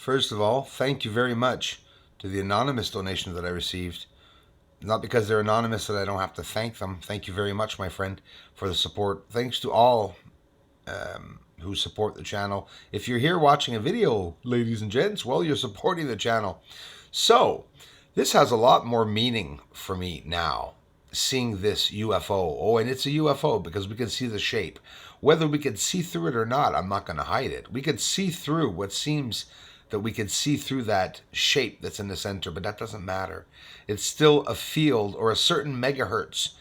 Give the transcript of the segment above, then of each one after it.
First of all, thank you very much to the anonymous donation that I received. Not because they're anonymous that I don't have to thank them. Thank you very much, my friend, for the support. Thanks to all who support the channel. If you're here watching a video, ladies and gents, well, you're supporting the channel. So, this has a lot more meaning for me now, seeing this UFO. Oh, and it's a UFO because we can see the shape. Whether we can see through it or not, I'm not going to hide it. We could see through what seems that we could see through that shape that's in the center, but that doesn't matter. It's still a field or a certain megahertz.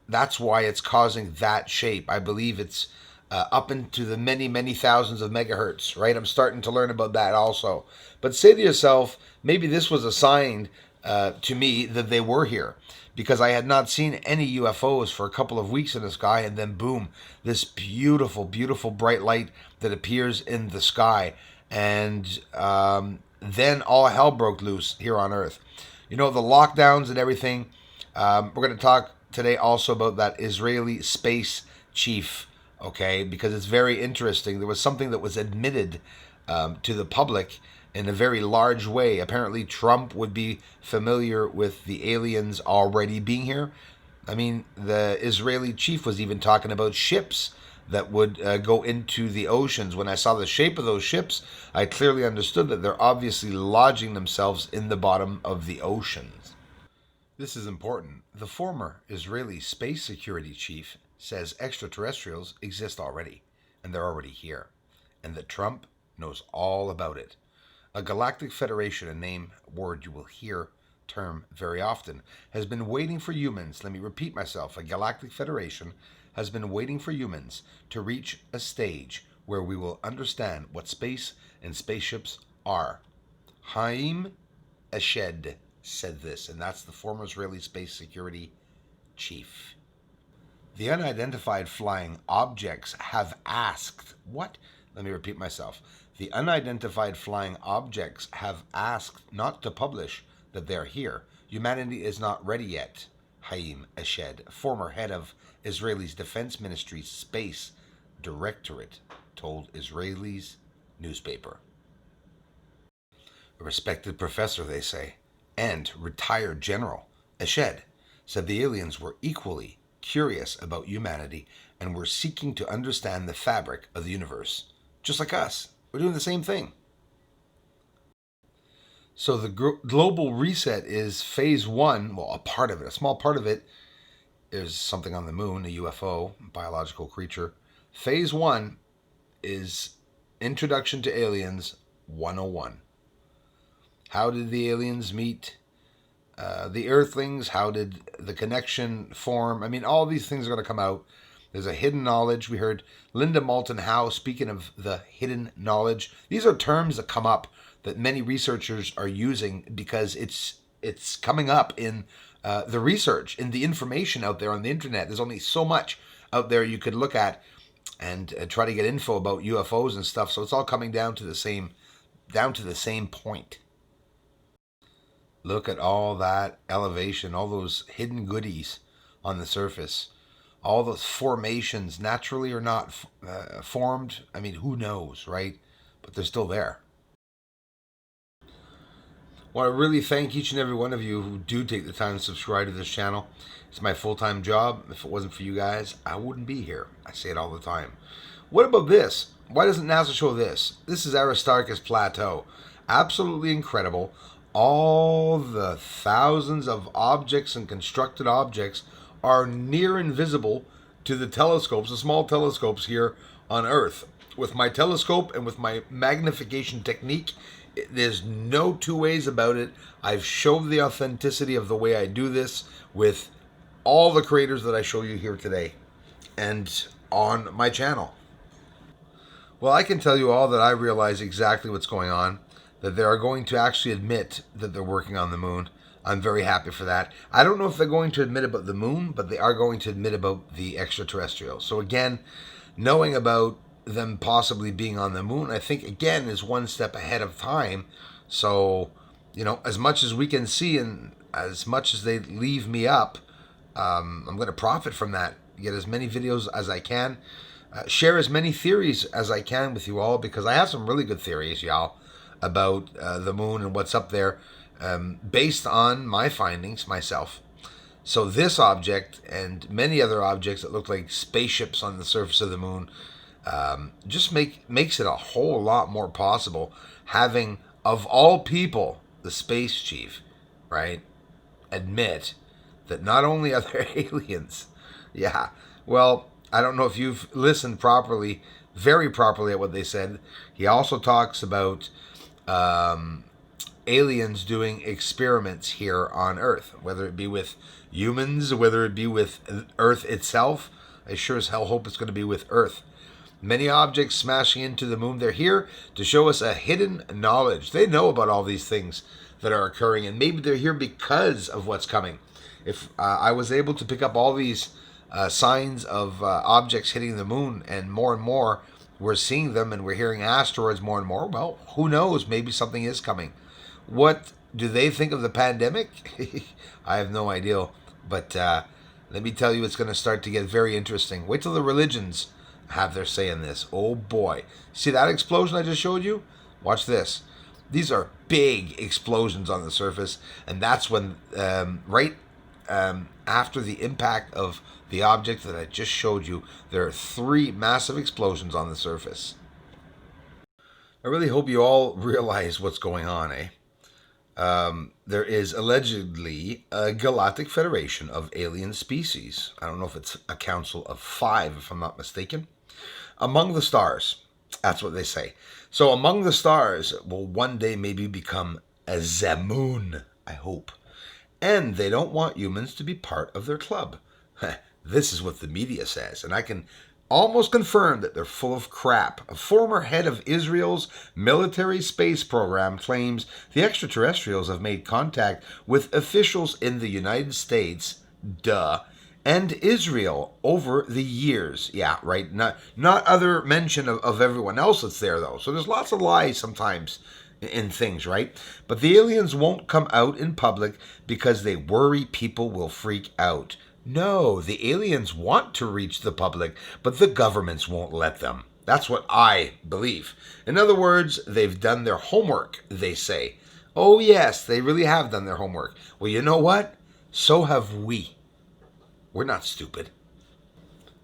That's why it's causing that shape. I believe it's up into the many, many thousands of megahertz, right? I'm starting to learn about that also. But say to yourself, maybe this was a sign to me that they were here, because I had not seen any UFOs for a couple of weeks in the sky, and then boom, this beautiful, beautiful bright light that appears in the sky, and then all hell broke loose here on Earth. You know, the lockdowns and everything. We're going to talk today also about that Israeli Space CHief, okay, because it's very interesting. There was something that was admitted to the public in a very large way. Apparently Trump would be familiar with the aliens already being here. I mean, the Israeli chief was even talking about ships that would go into the oceans. When I saw the shape of those ships, I clearly understood that they're obviously lodging themselves in the bottom of the oceans. This is important. The former Israeli space security chief says extraterrestrials exist already, and they're already here, and that Trump knows all about it. A Galactic Federation, a name, word you will hear term very often, has been waiting for humans. Let me repeat myself. A Galactic Federation has been waiting for humans to reach a stage where we will understand what space and spaceships are. Haim Eshed said this, and that's the former Israeli space security chief. The unidentified flying objects have asked, what? Let me repeat myself. The unidentified flying objects have asked not to publish that they're here. Humanity is not ready yet, Haim Eshed, former head of Israel's Defense Ministry's Space Directorate, told Israel's newspaper. A respected professor, they say, and retired general, Eshed, said the aliens were equally curious about humanity and were seeking to understand the fabric of the universe, just like us. We're doing the same thing. So the global reset is phase one. Well, a part of it, a small part of it, is something on the moon, a UFO, biological creature. Phase one is Introduction to Aliens 101. How did the aliens meet the Earthlings? How did the connection form? I mean, all these things are going to come out. There's a hidden knowledge. We heard Linda Moulton Howe speaking of the hidden knowledge. These are terms that come up that many researchers are using because it's coming up in the research, in the information out there on the internet. There's only so much out there you could look at and try to get info about UFOs and stuff. So it's all coming down to the same point. Look at all that elevation, all those hidden goodies on the surface. All those formations, naturally or not formed, I mean, who knows, right? But they're still there. I want to really thank each and every one of you who do take the time to subscribe to this channel. It's my full-time job. If it wasn't for you guys, I wouldn't be here. I say it all the time. What about this? Why doesn't NASA show this? This is Aristarchus Plateau. Absolutely incredible. All the thousands of objects and constructed objects are near invisible to the telescopes, the small telescopes here on Earth. With my telescope and with my magnification technique, there's no two ways about it. I've shown the authenticity of the way I do this with all the creators that I show you here today and on my channel. Well, I can tell you all that I realize exactly what's going on, that they are going to actually admit that they're working on the moon. I'm very happy for that. I don't know if they're going to admit about the moon, but they are going to admit about the extraterrestrials. So again, knowing about them possibly being on the moon, I think, again, is one step ahead of time. So, as much as we can see and as much as they leave me up, I'm going to profit from that. Get as many videos as I can. share as many theories as I can with you all, because I have some really good theories, y'all, about the moon and what's up there, based on my findings myself. So this object and many other objects that look like spaceships on the surface of the moon, just makes it a whole lot more possible having, of all people, the Space CHief, right, admit that not only are there aliens, yeah, well, I don't know if you've listened properly, very properly at what they said. He also talks about aliens doing experiments here on Earth, whether it be with humans, whether it be with Earth itself. I sure as hell hope it's going to be with Earth. Many objects smashing into the moon. They're here to show us a hidden knowledge. They know about all these things that are occurring, and maybe they're here because of what's coming. If I was able to pick up all these signs of objects hitting the moon, and more we're seeing them, and we're hearing asteroids more and more, well, who knows? Maybe something is coming. What do they think of the pandemic? I have no idea. But let me tell you, it's going to start to get very interesting. Wait till the religions have their say in this. Oh boy. See that explosion I just showed you? Watch this. These are big explosions on the surface, and that's when, after the impact of the object that I just showed you, there are 3 massive explosions on the surface. I really hope you all realize what's going on, eh? There is allegedly a Galactic Federation of alien species. I don't know if it's a council of 5, if I'm not mistaken. Among the stars. That's what they say. So among the stars will one day maybe become a Zamoon, I hope. And they don't want humans to be part of their club. This is what the media says, and I can almost confirm that they're full of crap. A former head of Israel's military space program claims the extraterrestrials have made contact with officials in the United States, and Israel over the years. Yeah, right. Not other mention of everyone else that's there, though. So there's lots of lies sometimes in things, right? But the aliens won't come out in public because they worry people will freak out. No, the aliens want to reach the public, but the governments won't let them. That's what I believe. In other words, they've done their homework, they say. Oh yes, they really have done their homework. Well, you know what? So have we. We're not stupid.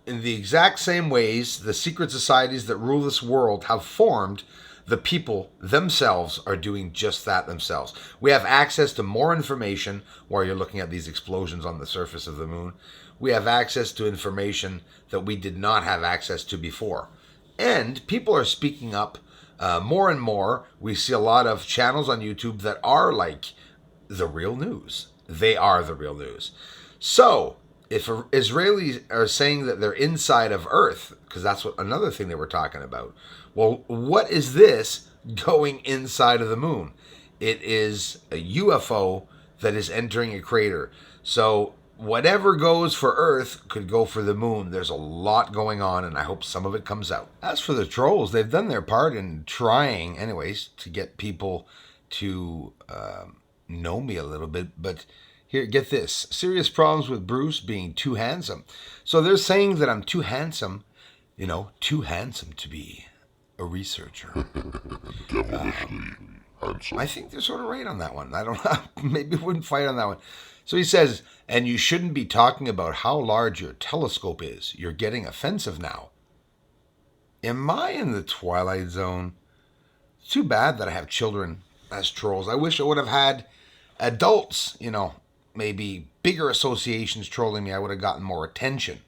In the exact same ways the secret societies that rule this world have formed, the people themselves are doing just that themselves. We have access to more information while you're looking at these explosions on the surface of the moon. We have access to information that we did not have access to before. And people are speaking up more and more. We see a lot of channels on YouTube that are like the real news. They are the real news. So, if Israelis are saying that they're inside of Earth, because that's what another thing they were talking about, well, what is this going inside of the moon? It is a UFO that is entering a crater. So whatever goes for Earth could go for the moon. There's a lot going on, and I hope some of it comes out. As for the trolls, they've done their part in trying, anyways, to get people to know me a little bit. But here, get this. Serious problems with Bruce being too handsome. So they're saying that I'm too handsome, too handsome to be a researcher. I think they're sort of right on that one. I don't know. Maybe we wouldn't fight on that one. So he says, and you shouldn't be talking about how large your telescope is. You're getting offensive now. Am I in the Twilight Zone? It's too bad that I have children as trolls. I wish I would have had adults, maybe bigger associations trolling me. I would have gotten more attention.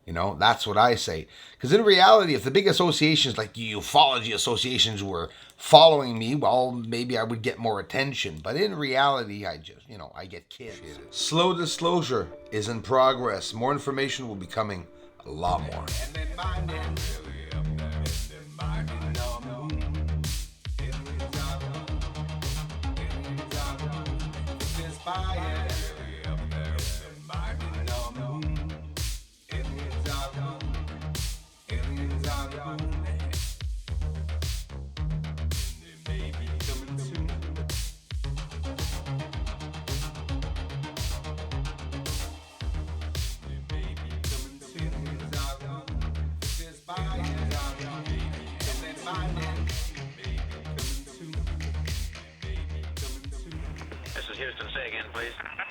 That's what I say. Because in reality, if the big associations like the ufology associations were following me, well, maybe I would get more attention. But in reality, I just, I get kids. Slow disclosure is in progress. More information will be coming a lot more. This is Houston. Say again, please.